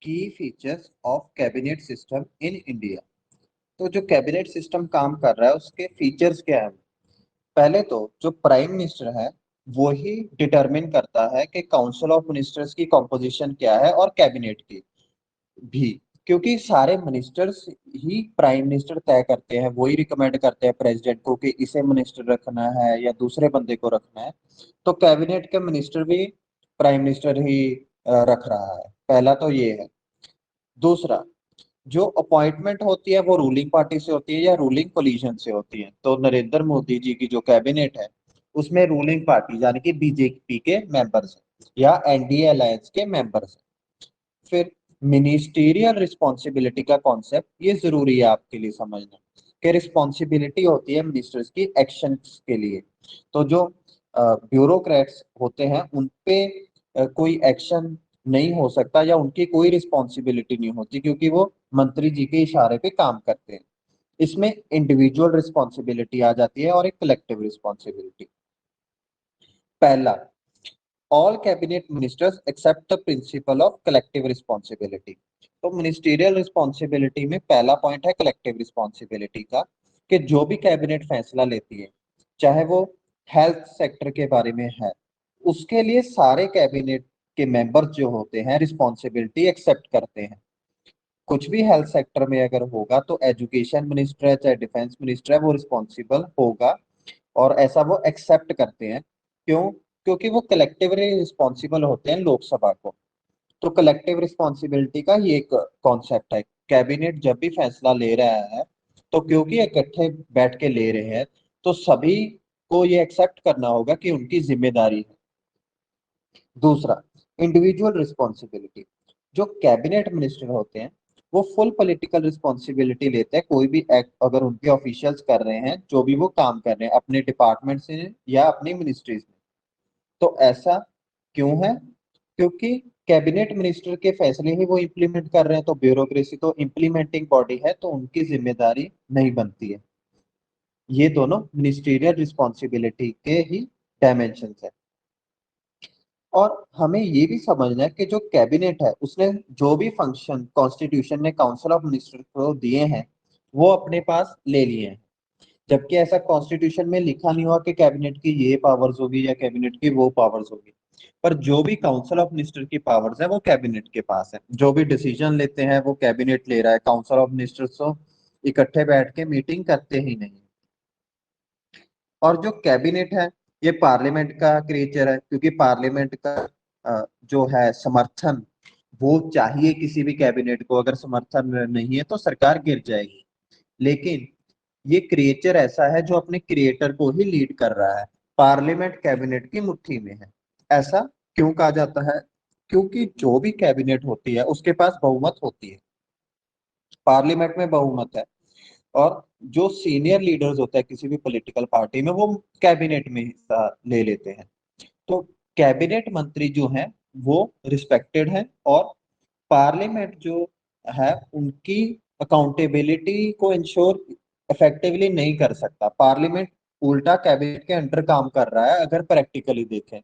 की features of cabinet system in India. तो जो कैबिनेट सिस्टम काम कर रहा है उसके फीचर्स क्या है? पहले तो जो प्राइम मिनिस्टर है वो ही डिटरमिन करता है कि काउंसिल ऑफ मिनिस्टर्स की कॉम्पोजिशन क्या है और कैबिनेट की भी, क्योंकि सारे मिनिस्टर्स ही प्राइम मिनिस्टर तय करते हैं, वही रिकमेंड करते हैं प्रेसिडेंट को कि इसे मिनिस्टर रखना है या दूसरे बंदे को रखना है। तो कैबिनेट के मिनिस्टर भी प्राइम मिनिस्टर ही रख रहा है। पहला तो ये है। दूसरा, जो अपॉइंटमेंट होती है वो रूलिंग पार्टी से होती है या रूलिंग कोलिशन से होती है। तो नरेंद्र मोदी जी की जो कैबिनेट है उसमें रूलिंग पार्टी यानी कि बीजेपी के मेंबर्स हैं या एनडीए अलायंस के मेंबर्स हैं। फिर मिनिस्टीरियल रिस्पॉन्सिबिलिटी का कॉन्सेप्ट ये जरूरी है आपके लिए समझना कि रिस्पॉन्सिबिलिटी होती है मिनिस्टर्स की एक्शंस के लिए। तो जो ब्यूरोक्रेट्स होते हैं उन पे कोई एक्शन नहीं हो सकता या उनकी कोई रिस्पॉन्सिबिलिटी नहीं होती, क्योंकि वो मंत्री जी के इशारे पे काम करते हैं। इसमें इंडिविजुअल रिस्पॉन्सिबिलिटी आ जाती है और एक कलेक्टिव रिस्पॉन्सिबिलिटी। पहला, all cabinet ministers accept the principle of collective responsibility. तो मिनिस्टीरियल रिस्पॉन्सिबिलिटी में पहला पॉइंट है कलेक्टिव रिस्पॉन्सिबिलिटी का, कि जो भी कैबिनेट फैसला लेती है चाहे वो हेल्थ सेक्टर के बारे में है, उसके लिए सारे कैबिनेट के मेंबर्स जो होते हैं रिस्पॉन्सिबिलिटी एक्सेप्ट करते हैं। कुछ भी हेल्थ सेक्टर में अगर होगा तो एजुकेशन मिनिस्टर है चाहे डिफेंस मिनिस्टर है वो रिस्पॉन्सिबल होगा, और ऐसा वो एक्सेप्ट करते हैं। क्यों? क्योंकि वो कलेक्टिवली रिस्पॉन्सिबल होते हैं लोकसभा को। तो कलेक्टिव रिस्पॉन्सिबिलिटी का ये एक कॉन्सेप्ट है। कैबिनेट जब भी फैसला ले रहा है तो क्योंकि इकट्ठे बैठ के ले रहे हैं तो सभी को ये एक्सेप्ट करना होगा कि उनकी जिम्मेदारी है। दूसरा, इंडिविजुअल रिस्पॉन्सिबिलिटी। जो कैबिनेट मिनिस्टर होते हैं वो फुल पॉलिटिकल रिस्पॉन्सिबिलिटी लेते हैं, कोई भी एक्ट अगर उनके ऑफिशियल्स कर रहे हैं, जो भी वो काम कर रहे हैं अपने डिपार्टमेंट से या अपनी मिनिस्ट्रीज में। तो ऐसा क्यों है? क्योंकि कैबिनेट मिनिस्टर के फैसले ही वो इम्प्लीमेंट कर रहे हैं, तो ब्यूरोक्रेसी तो इम्प्लीमेंटिंग बॉडी है तो उनकी जिम्मेदारी नहीं बनती है। ये दोनों मिनिस्टीरियल रिस्पॉन्सिबिलिटी के ही डायमेंशन है। और हमें ये भी समझना है कि जो कैबिनेट है उसने जो भी फंक्शन कॉन्स्टिट्यूशन ने काउंसिल ऑफ मिनिस्टर को दिए हैं वो अपने पास ले लिए हैं। जबकि ऐसा कॉन्स्टिट्यूशन में लिखा नहीं हुआ कि कैबिनेट की ये पावर्स होगी या कैबिनेट की वो पावर्स होगी। पर जो भी काउंसिल ऑफ मिनिस्टर की पावर्स है वो कैबिनेट के पास है। जो भी डिसीजन लेते हैं वो कैबिनेट ले रहा है, काउंसिल ऑफ मिनिस्टर्स तो इकट्ठे बैठ के मीटिंग करते ही नहीं। और जो कैबिनेट है ये पार्लियामेंट का क्रिएचर है, क्योंकि पार्लियामेंट का जो है समर्थन वो चाहिए किसी भी कैबिनेट को। अगर समर्थन नहीं है तो सरकार गिर जाएगी। लेकिन ये क्रिएचर ऐसा है जो अपने क्रिएटर को ही लीड कर रहा है। पार्लियामेंट कैबिनेट की मुट्ठी में है। ऐसा क्यों कहा जाता है? क्योंकि जो भी कैबिनेट होती है उसके पास बहुमत होती है। पार्लियामेंट में बहुमत है, और जो सीनियर लीडर्स होते हैं किसी भी पॉलिटिकल पार्टी में वो कैबिनेट में हिस्सा ले लेते हैं। तो कैबिनेट मंत्री जो हैं वो रिस्पेक्टेड हैं, और पार्लियामेंट जो है उनकी अकाउंटेबिलिटी को इंश्योर इफेक्टिवली नहीं कर सकता। पार्लियामेंट उल्टा कैबिनेट के अंडर काम कर रहा है। अगर प्रैक्टिकली देखें,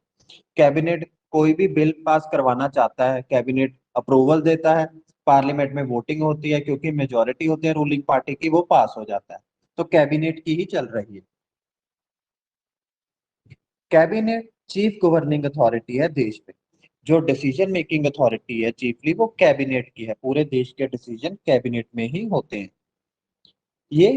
कैबिनेट कोई भी बिल पास करवाना चाहता है, कैबिनेट अप्रूवल देता है, पार्लियामेंट में वोटिंग होती है, क्योंकि मेजोरिटी होती है रूलिंग पार्टी की, वो पास हो जाता है। तो कैबिनेट की ही चल रही है। कैबिनेट चीफ गवर्निंग अथॉरिटी है देश में। जो डिसीजन मेकिंग अथॉरिटी है चीफली वो कैबिनेट की है। पूरे देश के डिसीजन कैबिनेट में ही होते हैं। ये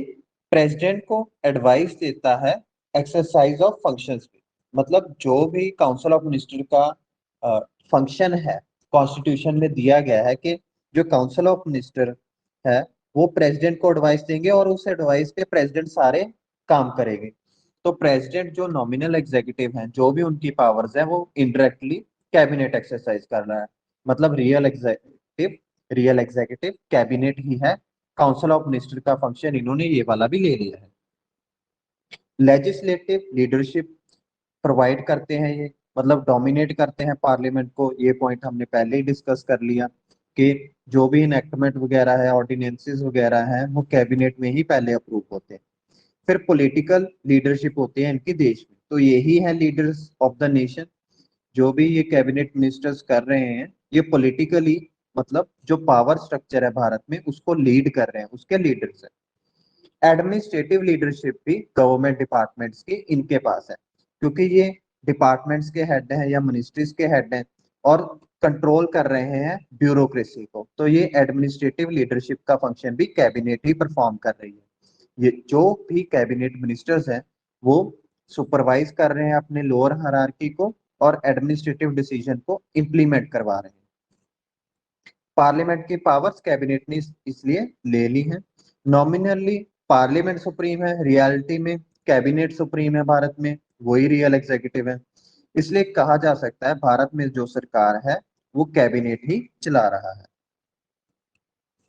प्रेसिडेंट को एडवाइस देता है एक्सरसाइज ऑफ फंक्शंस पे। मतलब जो भी काउंसिल ऑफ मिनिस्टर का फंक्शन है कॉन्स्टिट्यूशन में दिया गया है कि जो काउंसिल ऑफ मिनिस्टर है वो प्रेसिडेंट को एडवाइस देंगे और उस एडवाइस पे प्रेसिडेंट सारे काम करेंगे। तो प्रेसिडेंट जो नॉमिनल एग्जीक्यूटिव हैं जो भी उनकी पावर्स है वो इनडायरेक्टली कैबिनेट एक्सरसाइज कर रहा है। मतलब रियल एग्जीक्यूटिव कैबिनेट ही है। काउंसिल ऑफ मिनिस्टर का फंक्शन इन्होंने ये वाला भी ले लिया है। लेजिस्लेटिव लीडरशिप प्रोवाइड करते हैं ये, मतलब डोमिनेट करते हैं पार्लियामेंट को। ये पॉइंट हमने पहले ही डिस्कस कर लिया कि जो भी इनएक्टमेंट वगैरह है ऑर्डिनेंसेस वगैरह हैं वो कैबिनेट में ही पहले अप्रूव होते हैं। फिर पॉलिटिकल लीडरशिप होती है इनकी देश में, तो यही है लीडर्स ऑफ द नेशन। जो भी ये कैबिनेट मिनिस्टर्स कर रहे हैं ये पॉलिटिकली मतलब जो पावर स्ट्रक्चर है भारत में उसको लीड कर रहे हैं, उसके लीडर्स है। एडमिनिस्ट्रेटिव लीडरशिप भी गवर्नमेंट डिपार्टमेंट्स की इनके पास है, क्योंकि ये डिपार्टमेंट्स के हेड हैं या मिनिस्ट्रीज के हेड हैं और कंट्रोल कर रहे हैं ब्यूरोक्रेसी को। तो ये एडमिनिस्ट्रेटिव लीडरशिप का फंक्शन भी कैबिनेट ही परफॉर्म कर रही है। ये जो भी कैबिनेट मिनिस्टर्स हैं वो सुपरवाइज कर रहे हैं अपने लोअर हायरार्की को और एडमिनिस्ट्रेटिव डिसीजन को इम्प्लीमेंट करवा रहे हैं। पार्लियामेंट की पावर्स कैबिनेट ने इसलिए ले ली हैं। नॉमिनली पार्लियामेंट सुप्रीम है, रियलिटी में कैबिनेट सुप्रीम है भारत में, वही रियल एग्जीक्यूटिव है। इसलिए कहा जा सकता है भारत में जो सरकार है वो कैबिनेट ही चला रहा है।